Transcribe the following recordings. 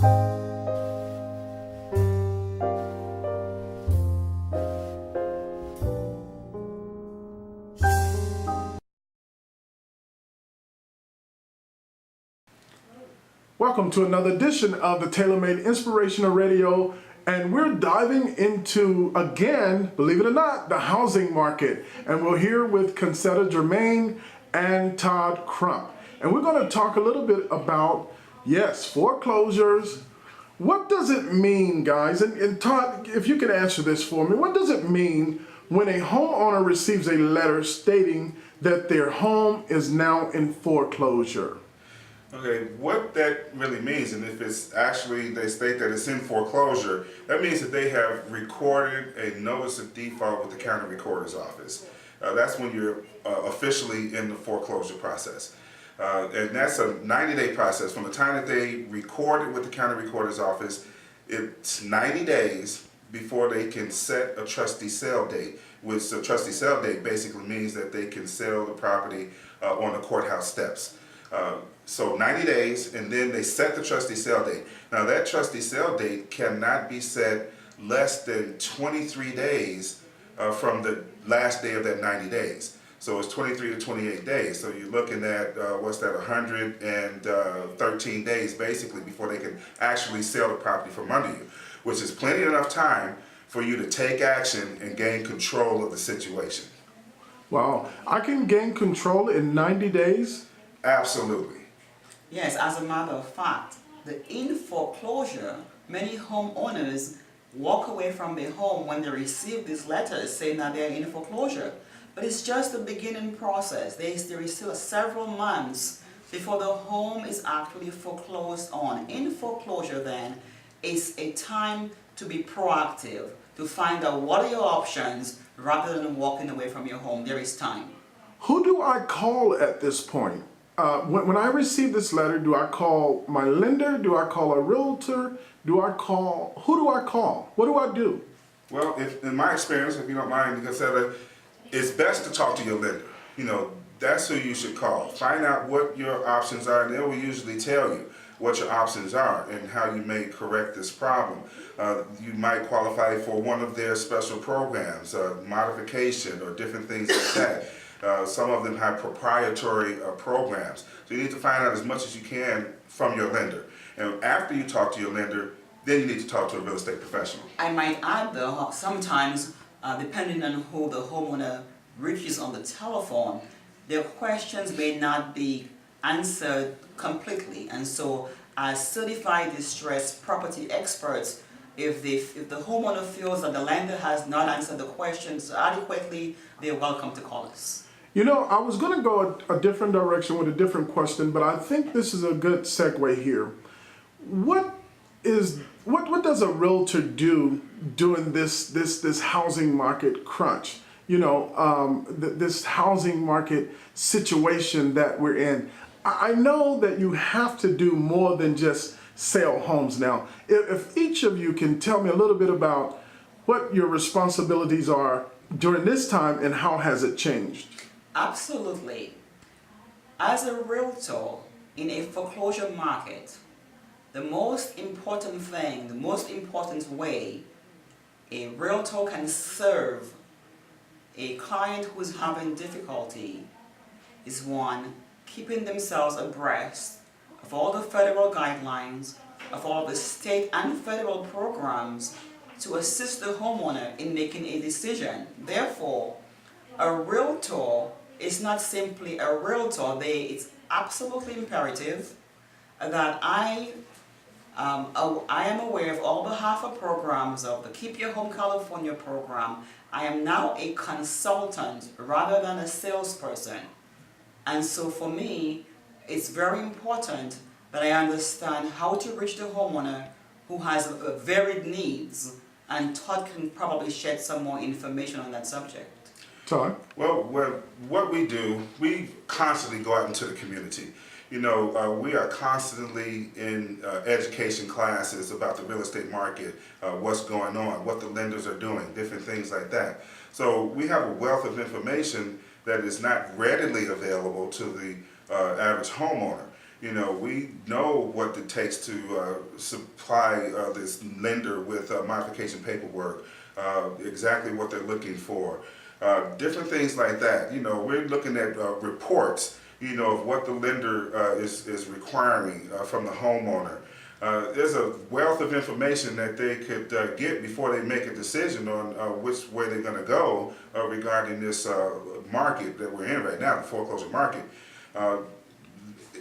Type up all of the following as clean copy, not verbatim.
Welcome to another edition of the Taylormade Inspirational Radio, and we're diving into, again, believe it or not, the housing market. And we're here with Concette, Germain, and Todd, Crump. And we're going to talk a little bit about, yes, foreclosures. What does it mean, guys? And Todd, if you could answer this for me, what does it mean when a homeowner receives a letter stating that their home is now in foreclosure? Okay, what that really means, and if it's actually, they state that it's in foreclosure, that means that they have recorded a notice of default with the county recorder's office. That's when you're officially in the foreclosure process. And that's a 90-day process. From the time that they record it with the county recorder's office, it's 90 days before they can set a trustee sale date, which a trustee sale date basically means that they can sell the property on the courthouse steps. So 90 days, and then they set the trustee sale date. Now that trustee sale date cannot be set less than 23 days from the last day of that 90 days. So it's 23 to 28 days. So you're looking at, 113 days basically before they can actually sell the property from under you, which is plenty enough time for you to take action and gain control of the situation. Wow, I can gain control in 90 days? Absolutely. Yes, as a matter of fact, in foreclosure, many homeowners walk away from their home when they receive these letters saying that they're in foreclosure. But it's just the beginning process. There is still several months before the home is actually foreclosed on. In foreclosure then, is a time to be proactive, to find out what are your options rather than walking away from your home. There is time. Who do I call at this point? When I receive this letter, do I call my lender? Do I call a realtor? Who do I call? What do I do? Well, in my experience, if you don't mind, Concette, it's best to talk to your lender. You know, that's who you should call. Find out what your options are, and they will usually tell you what your options are and how you may correct this problem. You might qualify for one of their special programs, modification or different things like that. Some of them have proprietary programs. So you need to find out as much as you can from your lender. And after you talk to your lender, then you need to talk to a real estate professional. I might add though, sometimes depending on who the homeowner reaches on the telephone, their questions may not be answered completely. And so as certified distressed property experts, if the homeowner feels that the lender has not answered the questions adequately, they're welcome to call us. You know, I was going to go a different direction with a different question, but I think this is a good segue here. What does a realtor do during this housing market crunch? You know, this housing market situation that we're in. I know that you have to do more than just sell homes now. If each of you can tell me a little bit about what your responsibilities are during this time and how has it changed? Absolutely. As a realtor in a foreclosure market, the most important thing, the most important way a realtor can serve a client who is having difficulty is one, keeping themselves abreast of all the federal guidelines, of all the state and federal programs to assist the homeowner in making a decision. Therefore, a realtor is not simply a realtor. It's absolutely imperative that I am aware of all the HAFA programs of the Keep Your Home California program. I am now a consultant rather than a salesperson. And so for me, it's very important that I understand how to reach the homeowner who has varied needs, and Todd can probably shed some more information on that subject. Todd? Well, what we do, we constantly go out into the community. You know, we are constantly in education classes about the real estate market, what's going on, what the lenders are doing, different things like that. So we have a wealth of information that is not readily available to the average homeowner. We know what it takes to supply this lender with modification paperwork, exactly what they're looking for, different things like that. We're looking at reports, of what the lender is requiring from the homeowner. There's a wealth of information that they could get before they make a decision on which way they're going to go regarding this market that we're in right now, the foreclosure market.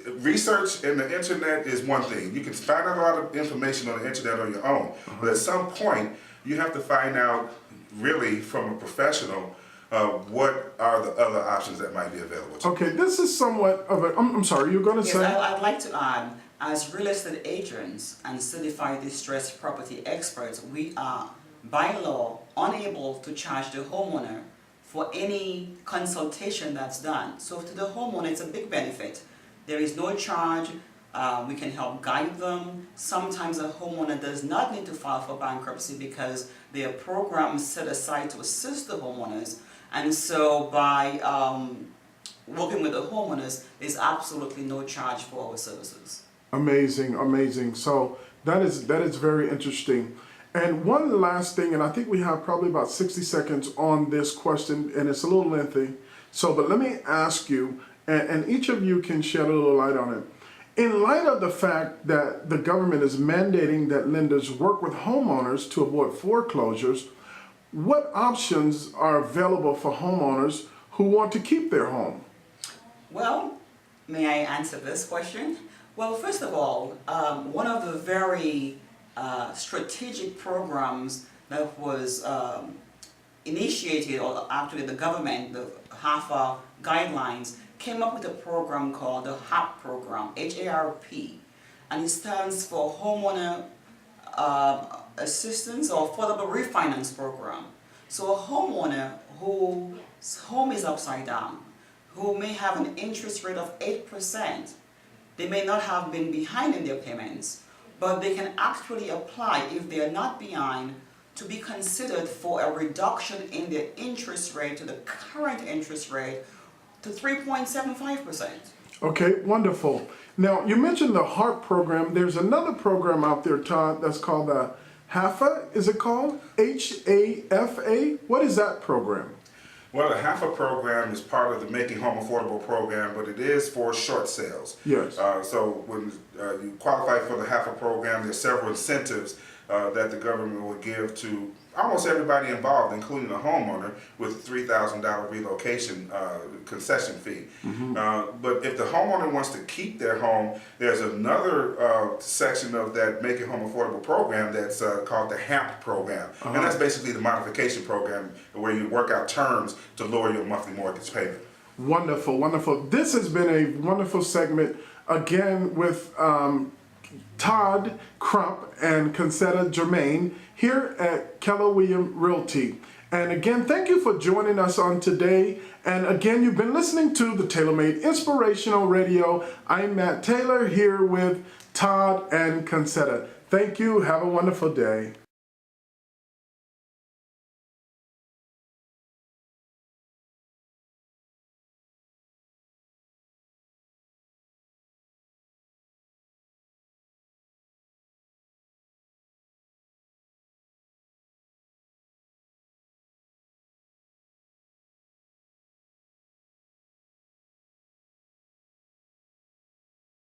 Research in the internet is one thing. You can find out a lot of information on the internet on your own, but at some point you have to find out really from a professional what are the other options that might be available to you. Okay, this is somewhat of a, I'm sorry, you're going to Yes, say? I'd like to add, as real estate agents and certified distressed property experts, we are by law unable to charge the homeowner for any consultation that's done. So to the homeowner, it's a big benefit. There is no charge. We can help guide them. Sometimes a homeowner does not need to file for bankruptcy because there are programs set aside to assist the homeowners. And so by working with the homeowners, there's absolutely no charge for our services. Amazing, amazing. So that is very interesting. And one last thing, and I think we have probably about 60 seconds on this question, and it's a little lengthy. So, but let me ask you, and each of you can shed a little light on it. In light of the fact that the government is mandating that lenders work with homeowners to avoid foreclosures, what options are available for homeowners who want to keep their home? Well, may I answer this question? Well, first of all, one of the very strategic programs that was initiated, or actually the government, the HAFA guidelines, came up with a program called the HARP program, H-A-R-P, and it stands for Homeowner Assistance or Affordable Refinance Program. So a homeowner whose home is upside down, who may have an interest rate of 8%, they may not have been behind in their payments, but they can actually apply, if they are not behind, to be considered for a reduction in their interest rate to the current interest rate to 3.75%. Okay, wonderful. Now, you mentioned the HARP program. There's another program out there, Todd, that's called the HAFA. Is it called? H-A-F-A? What is that program? Well, the HAFA program is part of the Making Home Affordable program, but it is for short sales. Yes. So when you qualify for the HAFA program, there's several incentives that the government will give to almost everybody involved, including the homeowner, with a $3,000 relocation concession fee. But if the homeowner wants to keep their home, there's another section of that Make It Home Affordable program that's called the HAMP program. And that's basically the modification program where you work out terms to lower your monthly mortgage payment. Wonderful, wonderful. This has been a wonderful segment, again, with Todd, Crump, and Concette, Germain here at Keller Williams Realty. And again, thank you for joining us on today. And again, you've been listening to the Taylormade Inspirational Radio. I'm Matt Taylor here with Todd and Concette. Thank you. Have a wonderful day.